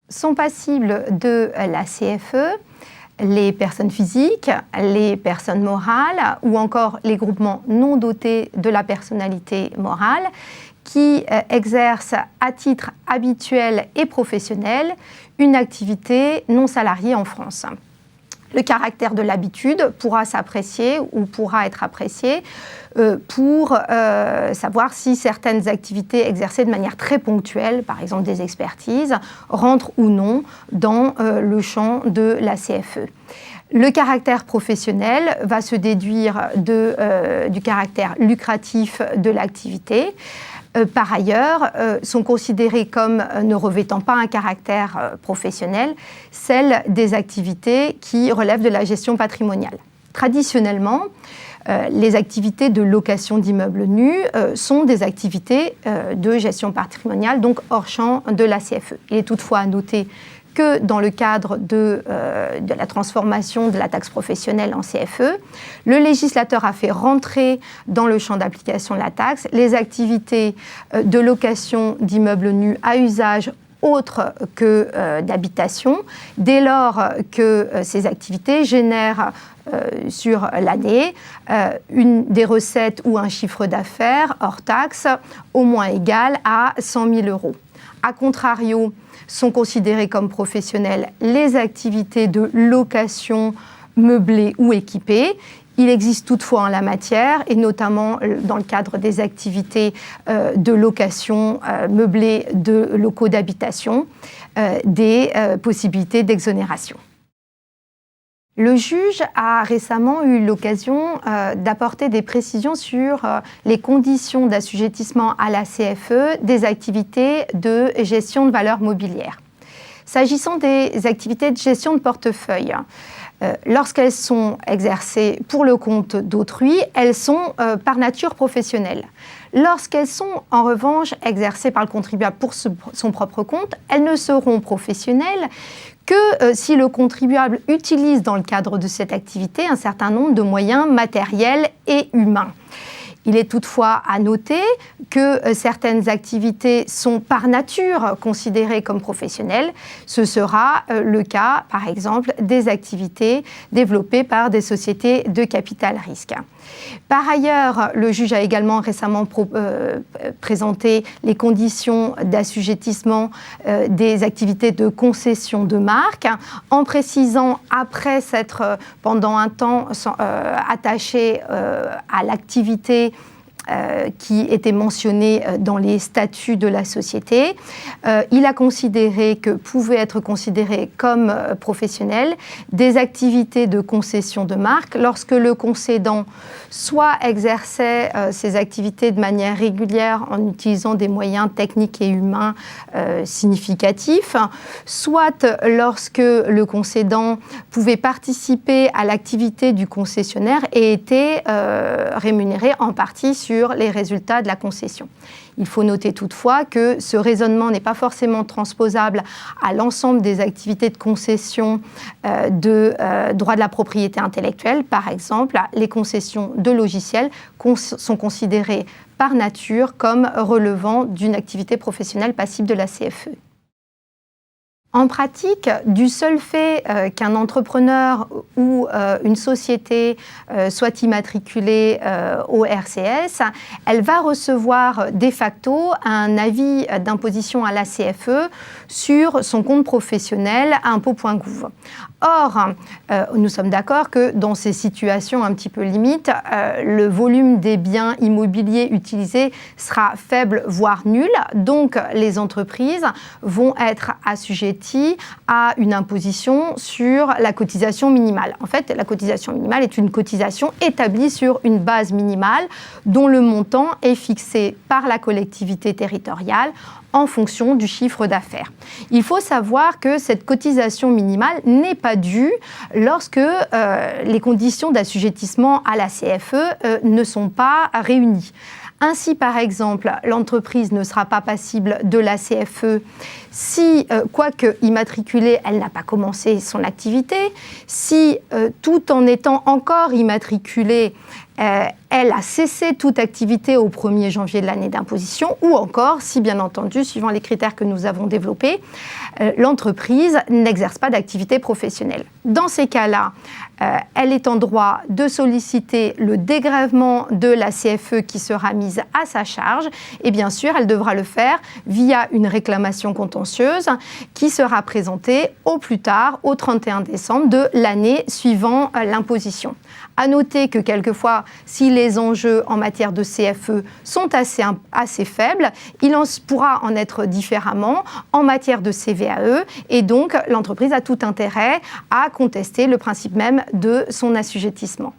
Sont passibles de la CFE les personnes physiques, les personnes morales ou encore les groupements non dotés de la personnalité morale qui exercent à titre habituel et professionnel une activité non salariée en France. Le caractère de l'habitude pourra s'apprécier ou pourra être apprécié pour savoir si certaines activités exercées de manière très ponctuelle, par exemple des expertises, rentrent ou non dans le champ de la CFE. Le caractère professionnel va se déduire du caractère lucratif de l'activité. Par ailleurs, sont considérées comme ne revêtant pas un caractère professionnel celles des activités qui relèvent de la gestion patrimoniale. Traditionnellement, les activités de location d'immeubles nus sont des activités de gestion patrimoniale, donc hors champ de la CFE. Il est toutefois à noter que dans le cadre de la transformation de la taxe professionnelle en CFE, le législateur a fait rentrer dans le champ d'application de la taxe les activités de location d'immeubles nus à usage autre que d'habitation, dès lors que ces activités génèrent sur l'année des recettes ou un chiffre d'affaires hors taxe au moins égal à 100 000 €. A contrario, sont considérées comme professionnelles les activités de location meublée ou équipée. Il existe toutefois en la matière, et notamment dans le cadre des activités de location meublée de locaux d'habitation, des possibilités d'exonération. Le juge a récemment eu l'occasion d'apporter des précisions sur les conditions d'assujettissement à la CFE des activités de gestion de valeurs mobilières. S'agissant des activités de gestion de portefeuille, lorsqu'elles sont exercées pour le compte d'autrui, elles sont par nature professionnelles. Lorsqu'elles sont en revanche exercées par le contribuable pour son propre compte, elles ne seront professionnelles que si le contribuable utilise dans le cadre de cette activité un certain nombre de moyens matériels et humains. Il est toutefois à noter que certaines activités sont par nature considérées comme professionnelles. Ce sera le cas, par exemple, des activités développées par des sociétés de capital risque. Par ailleurs, le juge a également récemment présenté les conditions d'assujettissement des activités de concession de marque, en précisant, après s'être pendant un temps attaché à l'activité qui était mentionné dans les statuts de la société, il a considéré que pouvaient être considérées comme professionnelles des activités de concession de marque lorsque le concédant soit exerçait ces activités de manière régulière en utilisant des moyens techniques et humains significatifs, soit lorsque le concédant pouvait participer à l'activité du concessionnaire et était rémunéré en partie sur les résultats de la concession. Il faut noter toutefois que ce raisonnement n'est pas forcément transposable à l'ensemble des activités de concession de droit de la propriété intellectuelle. Par exemple, les concessions de logiciels sont considérées par nature comme relevant d'une activité professionnelle passible de la CFE. En pratique, du seul fait qu'un entrepreneur ou une société soit immatriculée au RCS, elle va recevoir de facto un avis d'imposition à la CFE sur son compte professionnel à impôts.gouv. Or, nous sommes d'accord que dans ces situations un petit peu limites, le volume des biens immobiliers utilisés sera faible, voire nul. Donc, les entreprises vont être assujetties à une imposition sur la cotisation minimale. En fait, la cotisation minimale est une cotisation établie sur une base minimale dont le montant est fixé par la collectivité territoriale en fonction du chiffre d'affaires. Il faut savoir que cette cotisation minimale n'est pas due lorsque les conditions d'assujettissement à la CFE ne sont pas réunies. Ainsi, par exemple, l'entreprise ne sera pas passible de la CFE si, quoique immatriculée, elle n'a pas commencé son activité, si, tout en étant encore immatriculée, elle a cessé toute activité au 1er janvier de l'année d'imposition, ou encore, si bien entendu, suivant les critères que nous avons développés, l'entreprise n'exerce pas d'activité professionnelle. Dans ces cas-là, elle est en droit de solliciter le dégrèvement de la CFE qui sera mise à sa charge, et bien sûr, elle devra le faire via une réclamation contentieuse qui sera présentée au plus tard, au 31 décembre de l'année suivant l'imposition. À noter que quelquefois, si les enjeux en matière de CFE sont assez faibles, il pourra en être différemment en matière de CVAE, et donc l'entreprise a tout intérêt à contester le principe même de son assujettissement.